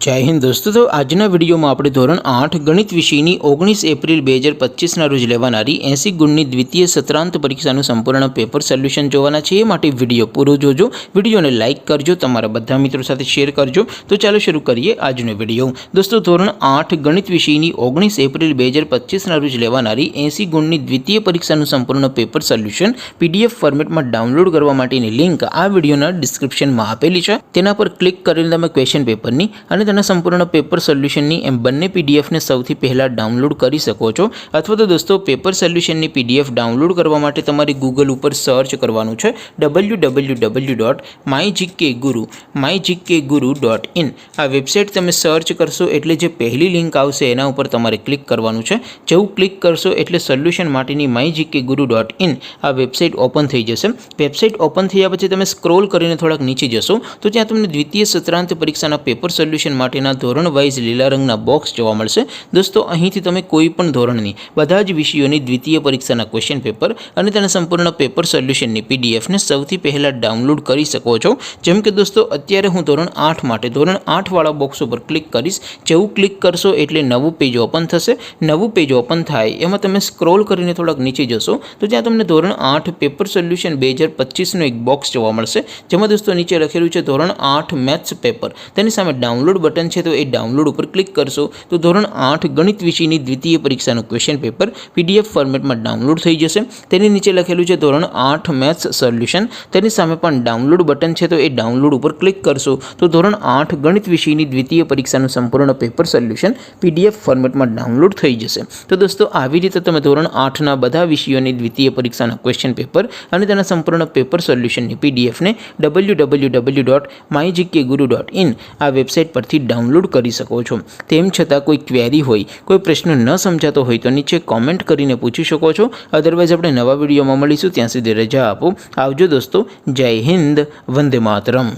जय हिंद दोस्तों। तो आजना विडियो में આપણે ધોરણ 8 ગણિત વિષયની 19 એપ્રિલ 2025 ના રોજ લેવાનારી 80 ગુણની દ્વિતીય સત્રાંત પરીક્ષાનું સંપૂર્ણ પેપર સોલ્યુશન જોવાના છે। એ માટે વિડિયો પૂરો જોજો, વિડિયોને લાઈક કરજો, તમારા બધા મિત્રો સાથે શેર કરજો। તો ચાલો શરૂ કરીએ આજનો વિડિયો। દોસ્તો ધોરણ 8 ગણિત વિષયની 19 એપ્રિલ 2025 ના રોજ લેવાનારી 80 ગુણની દ્વિતીય પરીક્ષાનું સંપૂર્ણ પેપર સોલ્યુશન PDF ફોર્મેટમાં ડાઉનલોડ કરવા માટેની લિંક આ વિડિયોના ડિસ્ક્રિપ્શનમાં આપેલી છે। તેના પર ક્લિક કરીને તમે ક્વેશ્ચન પેપરની અને તેના સંપૂર્ણ પેપર સોલ્યુશનની એમ બંને પીડીએફને સૌથી પહેલાં ડાઉનલોડ કરી શકો છો। અથવા તો દોસ્તો પેપર સોલ્યુશનની પીડીએફ ડાઉનલોડ કરવા માટે તમારે ગૂગલ ઉપર સર્ચ કરવાનું છે www.mygkguru.in। આ વેબસાઇટ તમે સર્ચ કરશો એટલે જે પહેલી લિંક આવશે એના ઉપર તમારે ક્લિક કરવાનું છે। જેવું ક્લિક કરશો એટલે સોલ્યુશન માટેની mygkguru.in આ વેબસાઇટ ઓપન થઈ જશે। વેબસાઇટ ઓપન થયા પછી તમે સ્ક્રોલ કરીને થોડાક નીચે જશો તો ત્યાં તમને દ્વિતીય સત્રાંત પરીક્ષાના પેપર સોલ્યુશન માટેના ધોરણ વાઇઝ લીલા રંગના બોક્સ જોવા મળશે। દોસ્તો અહીંથી તમે કોઈ પણ ધોરણની બધા જ વિષયોની દ્વિતીય પરીક્ષાના ક્વેશ્ચન પેપર અને તેના સંપૂર્ણ પેપર સોલ્યુશનની પીડીએફને સૌથી પહેલાં ડાઉનલોડ કરી શકો છો। જેમ કે દોસ્તો અત્યારે હું ધોરણ 8 માટે ધોરણ 8 વાળા બોક્સ ઉપર ક્લિક કરીશ। જેવું ક્લિક કરશો એટલે નવું પેજ ઓપન થશે। નવું પેજ ઓપન થાય એમાં તમે સ્ક્રોલ કરીને થોડાક નીચે જશો તો ત્યાં તમને ધોરણ 8 પેપર સોલ્યુશન 2025નું એક બોક્સ જોવા મળશે। જેમાં દોસ્તો નીચે લખેલું છે ધોરણ 8 મેથ્સ પેપર। તેની સામે ડાઉનલોડ બટન છે, તો એ ડાઉનલોડ ઉપર ક્લિક કરશો તો ધોરણ 8 ગણિત વિષયની દ્વિતીય પરીક્ષાનું ક્વેશ્ચન પેપર PDF ફોર્મેટમાં ડાઉનલોડ થઈ જશે। તેની નીચે લખેલું છે ધોરણ 8 મેથ્સ સોલ્યુશન। તેની સામે પણ ડાઉનલોડ બટન છે, તો એ ડાઉનલોડ ઉપર ક્લિક કરશો તો ધોરણ 8 ગણિત વિષયની દ્વિતીય પરીક્ષાનું સંપૂર્ણ પેપર સોલ્યુશન PDF ફોર્મેટમાં ડાઉનલોડ થઈ જશે। તો દોસ્તો આવી રીતે તમે ધોરણ 8ના બધા વિષયોની દ્વિતીય પરીક્ષાના ક્વેશ્ચન પેપર અને તેના સંપૂર્ણ પેપર સોલ્યુશનની પીડીએફને www.mygkguru.in આ વેબસાઇટ પરથી ડાઉનલોડ કરી શકો છો। તેમ છતાં કોઈ ક્વેરી હોય, કોઈ પ્રશ્ન ન સમજાતો હોય તો નીચે કોમેન્ટ કરીને પૂછી શકો છો। અદરવાઇઝ આપણે નવા વિડીયોમાં મળીશું, ત્યાં સુધી રજા આપો। આવજો દોસ્તો। જય હિન્દ, વંદે માતરમ।